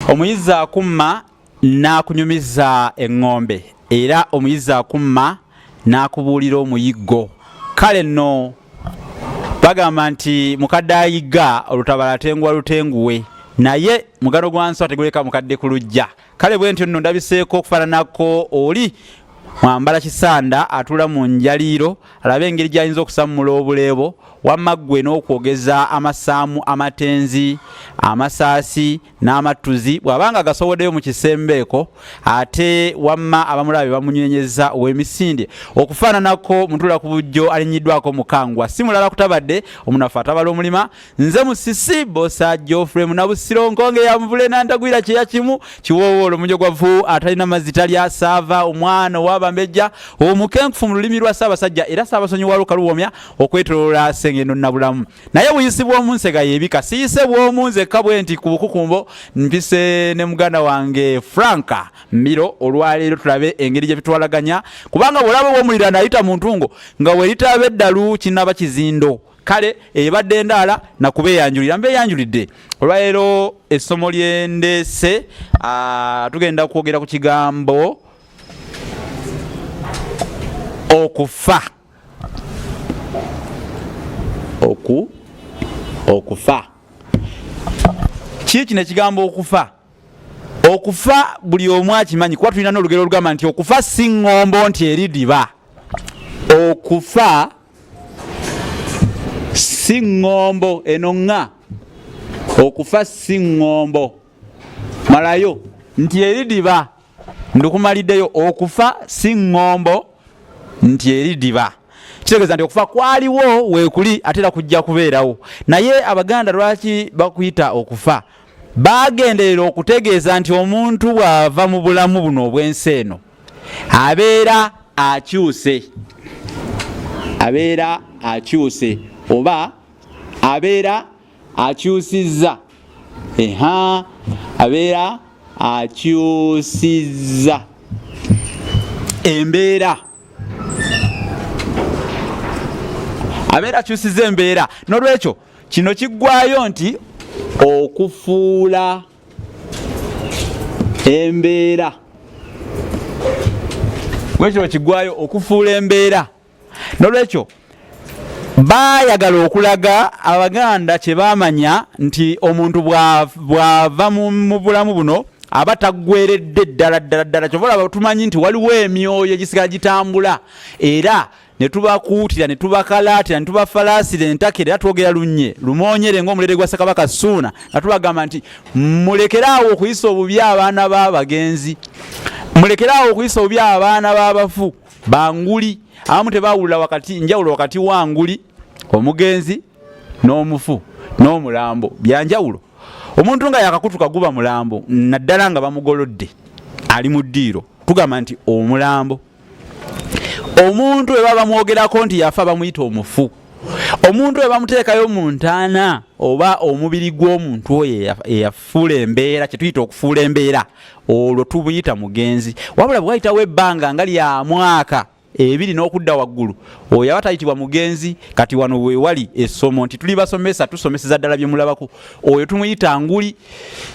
Omuyizi akumma n'akunyumiza eŋŋombe era omuyizi akumma n'akubuulira omuyiggo. Kale nno bagamba nti mukadde ayiga olutabala tenguwa lutenguwe, naye mugano gwa nswa teguleka mukadde ku lujja. Kale bwe ntyo nno ndabiseeko okufaananako oli mwambala kisanda atula mu njaliiro alabe engeri gy'ayinza okusammula obuleebo wamma ggwe n'okwogeza amasaamu amatenzi amasaasi n'amatuzi bw'abanga gasoboddeyo mu kisembeeko ate wamma abamulabe bamunywenyeza ow'emisinde okufaananako mutula ku bujjo alinyiddwako mukangwa si mulala kutabadde omunafu atabala omulima nze musisi bosa Geoffrey Munabusiro nkonge yamuvule nantagwira kyeya kimu kiwoowoolo munjogwavu atalina mazzi talya saava omwana ow'abambejja omukenkufu mu lulimi lwa Ssaabasajja era Ssaabasonyiwa Lukaluwomya okwetoloola Sengendo Nabulamu. Naye buyisi bw'omunsega yebika siyise bw'omunzekka bwe nti ku bukukumbo mpise ne muganda wange Franka Mbiro olwaleero tulabe engeri gye bitwalaganya kubanga bw'olaba bw'omulira nayita mu ntungo nga weeritaaba eddalu kinaba kizindo. Kale ebadde endaala nakubeeyanjulira mbeeyanjulidde olwaleero essomo lyendeese tugenda kwogera ku kigambo okufa. Okufa kiki kino ekigambo okufa? Okufa buli omu akimanyi kuba tulina n'olugero olugamba nti okufa si ŋŋombo nti eridiba. Okufa si ŋŋombo eno ŋŋa. Okufa si ŋŋombo malayo nti eridiba ndukumaliddeyo. Okufa si ŋŋombo nti eridiba kitegeeza nti okufa kwaliwo weekuli ate era kujja kubeerawo. Naye Abaganda lwaki bakuyita okufa? Bagenderera okutegeeza nti omuntu bw'ava mu bulamu buno obw'ensi eno abeera akyuse oba abeera akyusizza. Abeera akyusizza embeera. Abeera akyusizza embeera. N'olwekyo kino kiggwayo nti okufuula embeera. Wekyo kiggwayo okufuula embeera. N'olwekyo baayagala okulaga Abaganda kye baamanya nti omuntu bw'ava mu bulamu buno aba taggweredde ddala. Kyova olaba tumanyi nti waliwo emyoyo egisigala gitambula era ne tubakuutira ne tubakalaatira ne tubafalaasira entakera era twogera lunye lumoonyere ng'omulere gwa Ssekabaka Ssuuna nga tubagamba nti mulekeraawo okuyisa obubi abaana b'abagenzi, mulekeraawo okuyisa obubi abaana b'abafu banguli. Abamu tebaawulira njawulo wakati wa nguli omugenzi n'omufu n'omulambo byanjawulo. Omuntu nga yakakutuka guba mulambo naddala nga bamugolodde ali mu ddiiro tugamba nti omulambo. Omuntu we baba mwogerako nti yafa bamuyita omufu. Omuntu we bamuteekayo mu ntaana oba omubiri gw'omuntu oyo eyafuula embeera kye tuyita okufuula embeera olwo tubuyita mugenzi. Wabula bwe wayitawo ebbanga nga lya mwaka ebiri n'okudda waggulu oyo aba tayitibwa mugenzi. Kati wano we wali essomo nti tuli basomesa tusomeseza ddala bye mulabako oyo tumuyita nguli.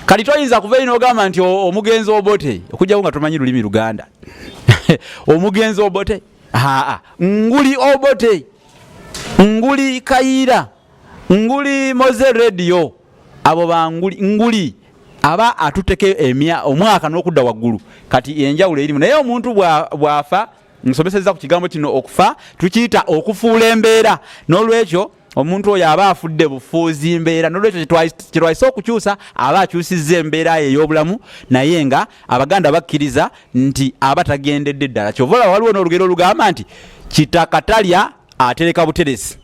Kati toyinza kuva ino ogamba nti omugenzi obote okujjawo nga tumanyi lulimi Luganda omugenzi obote nguli obote, nguli Kayira, nguli Moze Radio. Abo nguli aba atuteke omwaka n'okudda waggulu. Kati enjawulo erimu. Naye omuntu bw'afa nsomeseza ku kigambo kino okufa tukiyita okufuula embeera. N'olwekyo omuntu oyo aba afudde bufuuzi mbeera. N'olwekyo kitwayise okukyusa aba akyusizza embeera ey'obulamu naye nga Abaganda bakkiriza nti aba tagendedde ddala. Kyova olaba waliwo n'olugero olugamba nti kitaka talya atereka buteresi.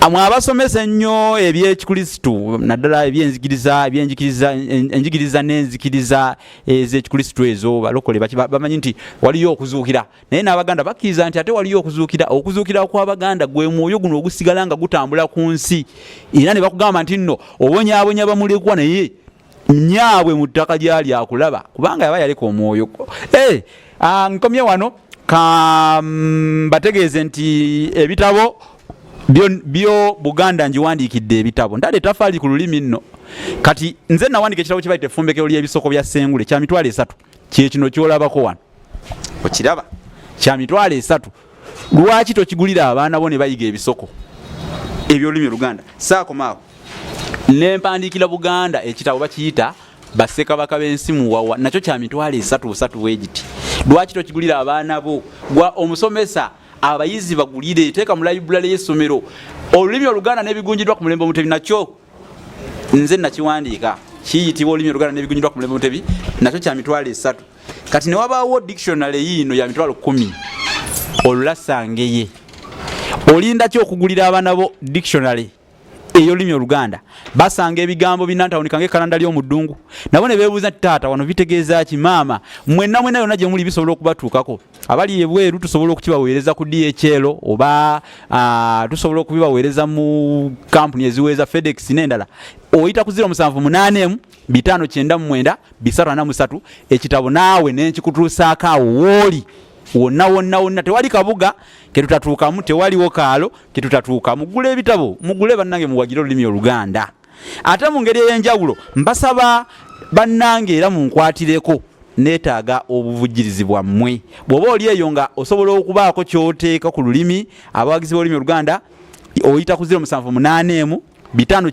Amwe abasomesa ennyo eby'ekikristu naddala enjigiriza n'enzikiriza ez'ekikristu ezo balokole bamanyi nti waliyo okuzuukira. Naye n'Abaganda bakkiriza nti ate waliyo okuzuukira. Okuzuukira kw'Abaganda gwe mwoyo guno ogusigala nga gutambula ku nsi era ne bakugamba nti nno obonyaabonya bamulekwa naye nyaabwe mu ttaka gyali akulaba kubanga yaba yaleka omwoyo. Nkomye wano bategeeze nti ebitabo byo Buganda njiwandiikidde ebitabo ndade tafaali ku lulimi nno kati nze nawandika ekitabo kye bayita effumbekero ly'ebisoko bya Ssengule kya mitwalo 3 kye kino kyolabako wano okiraba kya mitwalo 3 lwaki tokigulira abaana bo ne bayiga ebisoko ebyolulimi Oluganda saakomaako ne mpandiikira Buganda ekitabo bakiyita Bassekabaka b'ensi muwawa nakyo kya mitwalo 3 wegiti lwaki tokigulira abaana bo gwa omusomesa abayizi bagulire teeka mu library y'essomero olulimi Oluganda n'ebigunjidwa ku mulembe Omutebi nakyo nze nakiwandiika kiyitibwa olulimi Oluganda n'ebigunjidwa ku mulembe Omutebi nakyo kya mitwalo 3 kati ne wabaawo dictionary yiino ya mitwalo 10 olulasangeye olinda ki okugulira abaana bo dictionary ey'olulimi Oluganda basanga ebigambo binantawunika ng'ekkalanda ly'omuddungu nabo ne beebuuza nti taata wano bitegeeza ki maama mwenna yonna gye muli bisobola okubatuukako abali ebweru tusobola okukibaweereza ku DHL oba tusobola okubibaweereza mu kampuni eziweeza FedEx n'endala oyita ku 078 599 343 ekitabo naawe n'ekikutuusaako awo wooli wonna tewali kabuga ketutatuukamu tewaliwo kaalo ketutatuukamu mugule ebitabo mugule bannange muwagire olulimi Oluganda ate mu ngeri ey'enjawulo mbasaba bannange era munkwatireko neetaaga obuvujjirizi bwammwe bw'oba oli eyo nga osobola okubaako ky'oteeka ku lulimi abawagizi b'olulimi Oluganda oyita ku 078 5